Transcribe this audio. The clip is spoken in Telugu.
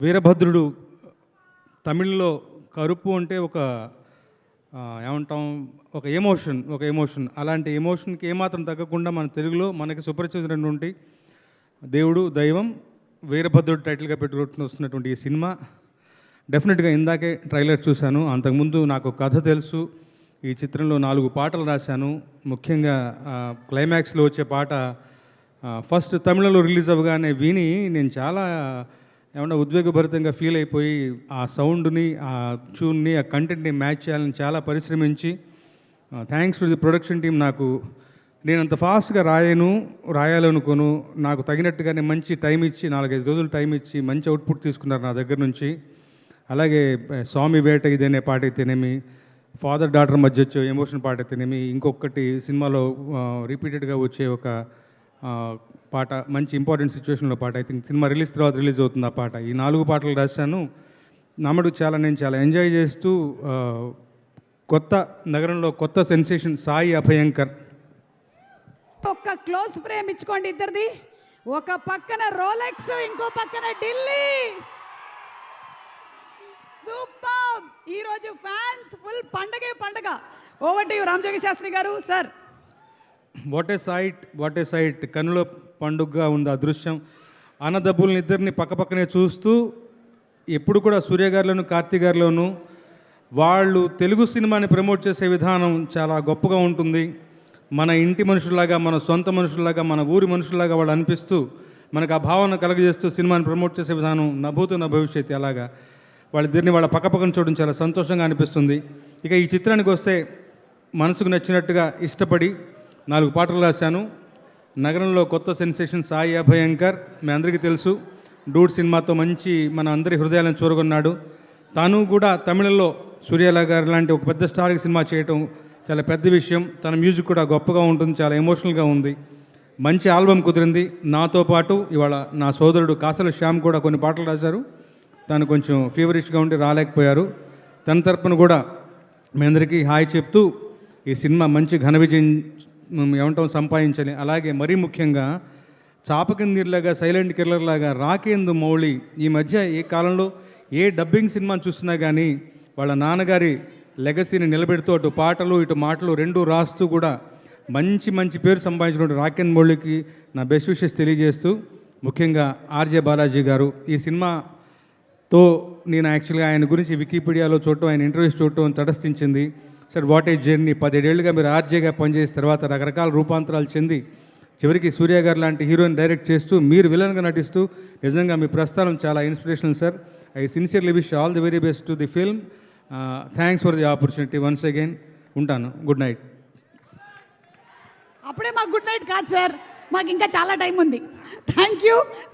వీరభద్రుడు తమిళ్లో కరుపు అంటే ఒక ఏమంటాం ఒక ఎమోషన్ అలాంటి ఎమోషన్కి ఏమాత్రం తగ్గకుండా మన తెలుగులో మనకి సుపరిచితమైనటువంటి దేవుడు దైవం వీరభద్రుడు టైటిల్గా పెట్టుకుంటూ వస్తున్నటువంటి ఈ సినిమా డెఫినెట్గా ఇందాకే ట్రైలర్ చూశాను. అంతకుముందు నాకు కథ తెలుసు. ఈ చిత్రంలో 4 పాటలు రాశాను. ముఖ్యంగా క్లైమాక్స్లో వచ్చే పాట ఫస్ట్ తమిళంలో రిలీజ్ అవ్వగానే విని నేను చాలా ఏమన్నా ఉద్వేగభరితంగా ఫీల్ అయిపోయి ఆ సౌండ్ని, ఆ ట్యూన్ని, ఆ కంటెంట్ని మ్యాచ్ చేయాలని చాలా పరిశ్రమించి thanks to the production team. నేను అంత ఫాస్ట్గా రాయాలనుకోను. నాకు తగినట్టుగానే మంచి టైం ఇచ్చి 4-5 రోజులు టైం ఇచ్చి మంచి అవుట్పుట్ తీసుకున్నారు నా దగ్గర నుంచి. అలాగే స్వామి వేట ఇదనే పాట అయితేనేమి, ఫాదర్ డాటర్ మధ్య వచ్చే ఎమోషన్ పాట అయితేనేమి, ఇంకొకటి సినిమాలో రిపీటెడ్గా వచ్చే ఒక పాట మంచి ఇంపార్టెంట్ సిచ్యువేషన్లో పాట. ఐ థింక్ సినిమా రిలీజ్ తర్వాత రిలీజ్ అవుతుంది ఆ పాట. ఈ 4 పాటలు రాశాను. నేను చాలా ఎంజాయ్ చేస్తూ కొత్త నగరంలో కొత్త సెన్సేషన్ సాయి అభయంకర్. ఒక్క క్లోజ్ ఫ్రేమ్ ఇచ్చుకోండి ఇద్దరిది. ఒక పక్కన రోలెక్స్, ఇంకో పక్కన ఢిల్లీ. సూపర్. ఈరోజు ఫ్యాన్స్ ఫుల్ పండగ. Over to you Ramajogi Sastry గారు సార్. What A site. కన్నుల పండుగగా ఉంది ఆ దృశ్యం. అన్నదబ్బుల్ని ఇద్దరిని పక్కపక్కనే చూస్తూ ఎప్పుడు కూడా సూర్య గారిలోను కార్తీ గారిలోను వాళ్ళు తెలుగు సినిమాని ప్రమోట్ చేసే విధానం చాలా గొప్పగా ఉంటుంది. మన ఇంటి మనుషుల్లాగా, మన సొంత మనుషుల్లాగా, మన ఊరి మనుషుల్లాగా వాళ్ళు అనిపిస్తూ మనకు ఆ భావన కలగజేస్తూ సినిమాని ప్రమోట్ చేసే విధానం నా భూతో నా భవిష్యత్తు. అలాగా వాళ్ళిద్దరిని వాళ్ళ పక్కపక్కన చూడడం చాలా సంతోషంగా అనిపిస్తుంది. ఇక ఈ చిత్రానికి వస్తే మనసుకు నచ్చినట్టుగా ఇష్టపడి 4 పాటలు రాశాను. నగరంలో కొత్త సెన్సేషన్ సాయి అభయంకర్ మీ అందరికీ తెలుసు. డూడ్ సినిమాతో మంచి మన అందరి హృదయాలను చూరగొన్నాడు. తాను కూడా తమిళంలో సూర్యలా గారు లాంటి ఒక పెద్ద స్టార్కి సినిమా చేయటం చాలా పెద్ద విషయం. తన మ్యూజిక్ కూడా గొప్పగా ఉంటుంది, చాలా ఎమోషనల్గా ఉంది. మంచి ఆల్బమ్ కుదిరింది. నాతో పాటు ఇవాళ నా సోదరుడు కాసల శ్యామ్ కూడా కొన్ని పాటలు రాశారు. తను కొంచెం ఫీవరిష్గా ఉండి రాలేకపోయారు. తన తరపున కూడా మీ అందరికీ హాయ్ చెప్తూ ఈ సినిమా మంచి ఘన విజయం సంపాదించాలి. అలాగే మరీ ముఖ్యంగా చాపకిందిలాగా, సైలెంట్ కిల్లర్ లాగా రాకేందు మౌళి ఈ మధ్య ఏ కాలంలో ఏ డబ్బింగ్ సినిమాని చూస్తున్నా కానీ వాళ్ళ నాన్నగారి లెగసీని నిలబెడుతూ అటు పాటలు ఇటు మాటలు రెండూ రాస్తూ కూడా మంచి పేరు సంపాదించుకుంటూ రాకేందు మౌళికి నా బెస్ట్ విషెస్ తెలియజేస్తూ, ముఖ్యంగా ఆర్జే బాలాజీ గారు ఈ సినిమాతో నేను యాక్చువల్గా ఆయన గురించి వికీపీడియాలో చూడటం, ఆయన ఇంటర్వ్యూస్ చూడటం తటస్థించింది. Sir what a journey. 17 ఏళ్ళుగా మీరు ఆర్జేగా పనిచేసిన తర్వాత రకరకాల రూపాంతరాలు చెంది చివరికి సూర్య గారు లాంటి హీరోని డైరెక్ట్ చేస్తూ మీరు విలన్గా నటిస్తూ నిజంగా మీ ప్రస్థానం చాలా inspirational sir. I sincerely wish all the very best to the film. Thanks for the opportunity once again. ఉంటాను. Good night. అప్పుడే మాకు గుడ్ నైట్ కాదు సార్, మాకు ఇంకా చాలా టైం ఉంది. Thank you.